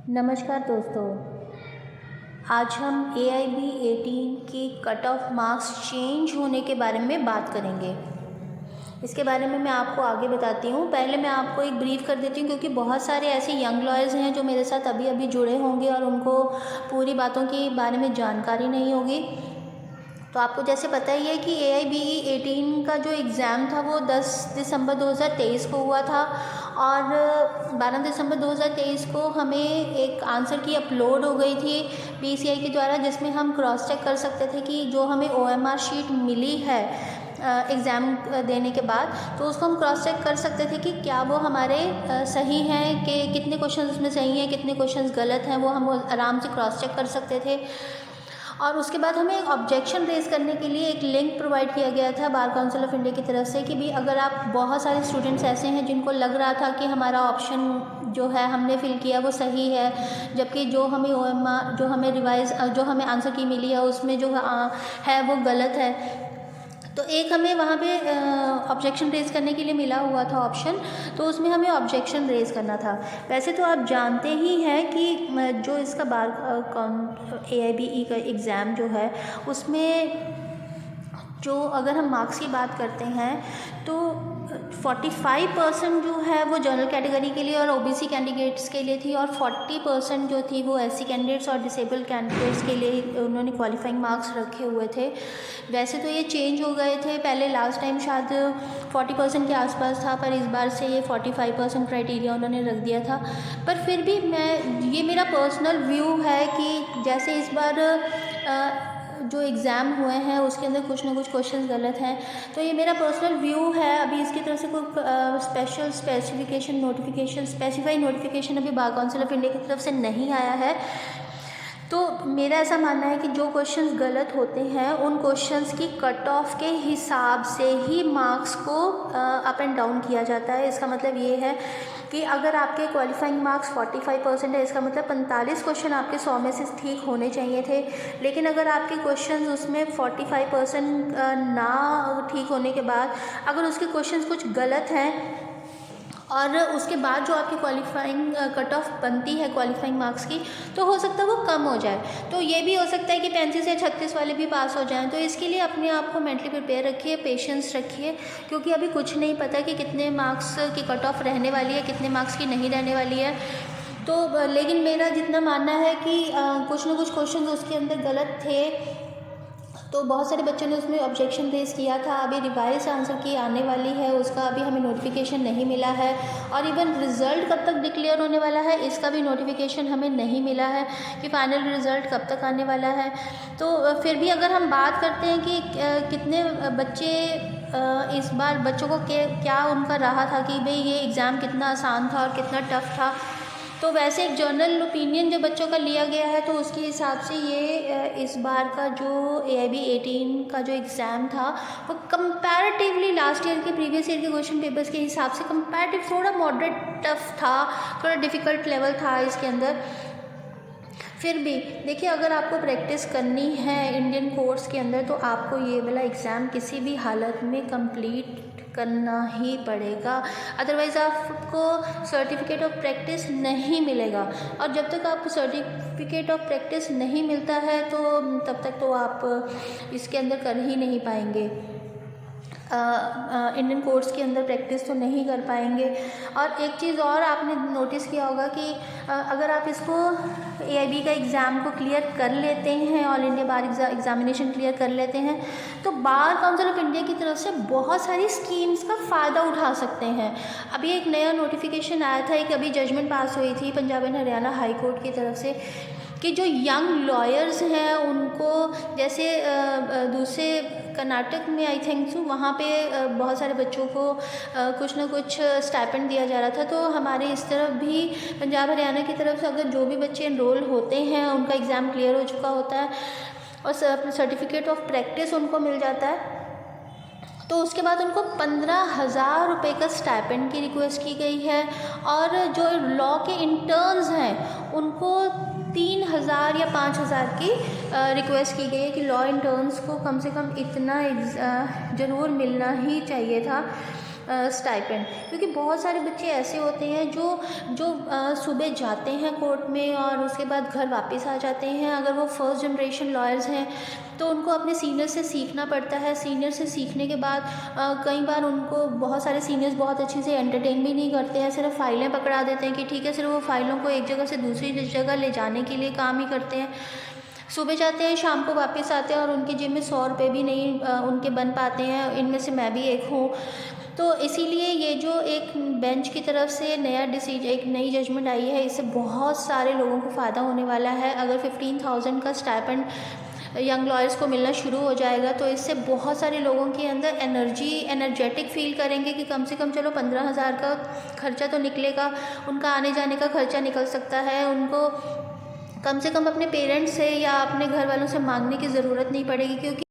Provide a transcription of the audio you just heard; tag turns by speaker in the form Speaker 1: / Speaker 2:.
Speaker 1: नमस्कार दोस्तों। आज हम AIB 18 की कट ऑफ मार्क्स चेंज होने के बारे में बात करेंगे। इसके बारे में मैं आपको आगे बताती हूँ। पहले मैं आपको एक ब्रीफ कर देती हूँ, क्योंकि बहुत सारे ऐसे यंग लॉयर्स हैं जो मेरे साथ अभी अभी जुड़े होंगे और उनको पूरी बातों के बारे में जानकारी नहीं होगी। तो आपको जैसे पता ही है कि AIBE 18 का जो एग्ज़ाम था वो 10 दिसंबर 2023 को हुआ था और 12 दिसंबर 2023 को हमें एक आंसर की अपलोड हो गई थी PCI के द्वारा, जिसमें हम क्रॉस चेक कर सकते थे कि जो हमें OMR शीट मिली है एग्ज़ाम देने के बाद, तो उसको हम क्रॉस चेक कर सकते थे कि क्या वो हमारे सही हैं, कि कितने क्वेश्चन उसमें सही हैं, कितने क्वेश्चन गलत हैं, वो हम आराम से क्रॉस चेक कर सकते थे। और उसके बाद हमें एक ऑब्जेक्शन रेज़ करने के लिए एक लिंक प्रोवाइड किया गया था बार काउंसिल ऑफ इंडिया की तरफ से कि भी अगर आप, बहुत सारे स्टूडेंट्स ऐसे हैं जिनको लग रहा था कि हमारा ऑप्शन जो है हमने फिल किया वो सही है, जबकि जो हमें OMR, जो हमें रिवाइज, जो हमें आंसर की मिली है उसमें जो है वो गलत है। तो एक हमें वहाँ पे ऑब्जेक्शन रेज़ करने के लिए मिला हुआ था ऑप्शन, तो उसमें हमें ऑब्जेक्शन रेज़ करना था। वैसे तो आप जानते ही हैं कि जो इसका AIBE का एग्ज़ाम जो है उसमें जो अगर हम मार्क्स की बात करते हैं तो 45% जो है वो जनरल कैटेगरी के लिए और OBC कैंडिडेट्स के लिए थी, और 40% जो थी वो SC कैंडिडेट्स और डिसेबल्ड कैंडिडेट्स के लिए उन्होंने क्वालिफाइंग मार्क्स रखे हुए थे। वैसे तो ये चेंज हो गए थे, पहले लास्ट टाइम शायद 40% के आसपास था, पर इस बार से ये 45% क्राइटेरिया उन्होंने रख दिया था। पर फिर भी ये मेरा पर्सनल व्यू है कि जैसे इस बार जो एग्ज़ाम हुए हैं उसके अंदर कुछ ना कुछ क्वेश्चन गलत हैं, तो ये मेरा पर्सनल व्यू है। अभी इसकी तरफ से कोई स्पेसिफाई नोटिफिकेशन अभी बार काउंसिल ऑफ इंडिया की तरफ से नहीं आया है। तो मेरा ऐसा मानना है कि जो क्वेश्चंस गलत होते हैं उन क्वेश्चंस की कट ऑफ के हिसाब से ही मार्क्स को अप एंड डाउन किया जाता है। इसका मतलब ये है कि अगर आपके क्वालिफाइंग मार्क्स 45% है, इसका मतलब 45 क्वेश्चन आपके 100 में से ठीक होने चाहिए थे। लेकिन अगर आपके क्वेश्चंस उसमें 45% ना ठीक होने के बाद अगर उसके क्वेश्चंस कुछ गलत हैं और उसके बाद जो आपकी क्वालिफाइंग कट ऑफ बनती है क्वालिफाइंग मार्क्स की, तो हो सकता है वो कम हो जाए। तो ये भी हो सकता है कि 35 या 36 वाले भी पास हो जाएं। तो इसके लिए अपने आप को मेंटली प्रिपेयर रखिए, पेशेंस रखिए, क्योंकि अभी कुछ नहीं पता कि कितने मार्क्स की कट ऑफ रहने वाली है, कितने मार्क्स की नहीं रहने वाली है। तो लेकिन मेरा जितना मानना है कि कुछ ना कुछ क्वेश्चन उसके अंदर गलत थे, तो बहुत सारे बच्चों ने उसमें ऑब्जेक्शन रेज़ किया था। अभी रिवाइज आंसर की आने वाली है, उसका अभी हमें नोटिफिकेशन नहीं मिला है, और इवन रिज़ल्ट कब तक डिक्लेयर होने वाला है इसका भी नोटिफिकेशन हमें नहीं मिला है कि फ़ाइनल रिज़ल्ट कब तक आने वाला है। तो फिर भी अगर हम बात करते हैं कि कितने बच्चे इस बार बच्चों को क्या उनका रहा था कि भाई ये एग्ज़ाम कितना आसान था और कितना टफ़ था, तो वैसे एक जर्नल ओपिनियन जो बच्चों का लिया गया है, तो उसके हिसाब से ये इस बार का जो AIB 18 का जो एग्ज़ाम था वो कंपैरेटिवली लास्ट ईयर के प्रीवियस ईयर के क्वेश्चन पेपर्स के हिसाब से कंपैरेटिव थोड़ा मॉडरेट टफ था, थोड़ा डिफ़िकल्ट लेवल था इसके अंदर। फिर भी देखिए, अगर आपको प्रैक्टिस करनी है इंडियन कोर्स के अंदर, तो आपको ये वाला एग्ज़ाम किसी भी हालत में कंप्लीट करना ही पड़ेगा, अदरवाइज़ आपको सर्टिफिकेट ऑफ प्रैक्टिस नहीं मिलेगा। और जब तक आपको सर्टिफिकेट ऑफ प्रैक्टिस नहीं मिलता है तो तब तक तो आप इसके अंदर कर ही नहीं पाएंगे, इंडियन कोर्स के अंदर प्रैक्टिस तो नहीं कर पाएंगे। और एक चीज़ और आपने नोटिस किया होगा कि अगर आप इसको AIB का एग्ज़ाम को क्लियर कर लेते हैं, ऑल इंडिया बार एग्ज़ामिनेशन क्लियर कर लेते हैं, तो बार काउंसिल ऑफ इंडिया की तरफ से बहुत सारी स्कीम्स का फ़ायदा उठा सकते हैं। अभी एक नया नोटिफिकेशन आया था, एक अभी जजमेंट पास हुई थी Punjab and Haryana high court की तरफ से कि जो यंग लॉयर्स हैं उनको, जैसे दूसरे कर्नाटक में आई थिंक सो, वहाँ पे बहुत सारे बच्चों को कुछ ना कुछ स्टाइपेंड दिया जा रहा था। तो हमारे इस तरफ भी पंजाब हरियाणा की तरफ से अगर जो भी बच्चे एनरोल होते हैं उनका एग्ज़ाम क्लियर हो चुका होता है और सर्टिफिकेट ऑफ प्रैक्टिस उनको मिल जाता है, तो उसके बाद उनको 15,000 रुपये का स्टाइपेंड की रिक्वेस्ट की गई है। और जो लॉ के इंटर्न्स हैं उनको 3,000 या 5,000 की रिक्वेस्ट की गई है कि लॉ इंटर्न्स को कम से कम इतना ज़रूर मिलना ही चाहिए था। स्टाइपेंड, क्योंकि बहुत सारे बच्चे ऐसे होते हैं जो जो सुबह जाते हैं कोर्ट में और उसके बाद घर वापस आ जाते हैं। अगर वो फर्स्ट जनरेशन लॉयर्स हैं तो उनको अपने सीनियर से सीखना पड़ता है। सीनियर से सीखने के बाद कई बार उनको बहुत सारे सीनियर्स बहुत अच्छे से एंटरटेन भी नहीं करते हैं, सिर्फ फाइलें पकड़ा देते हैं कि ठीक है, सिर्फ वो फाइलों को एक जगह से दूसरी जगह ले जाने के लिए काम ही करते हैं। सुबह जाते हैं, शाम को वापस आते हैं और उनकी जेब में 100 रुपये भी नहीं उनके बन पाते हैं। इनमें से मैं भी एक हूँ। तो इसीलिए ये जो एक बेंच की तरफ से एक नई जजमेंट आई है, इससे बहुत सारे लोगों को फ़ायदा होने वाला है। अगर 15,000 का स्टाइपेंड यंग लॉयर्स को मिलना शुरू हो जाएगा तो इससे बहुत सारे लोगों के अंदर एनर्जेटिक फील करेंगे कि कम से कम चलो 15,000 का खर्चा तो निकलेगा, उनका आने जाने का खर्चा निकल सकता है, उनको कम से कम अपने पेरेंट्स से या अपने घर वालों से मांगने की ज़रूरत नहीं पड़ेगी, क्योंकि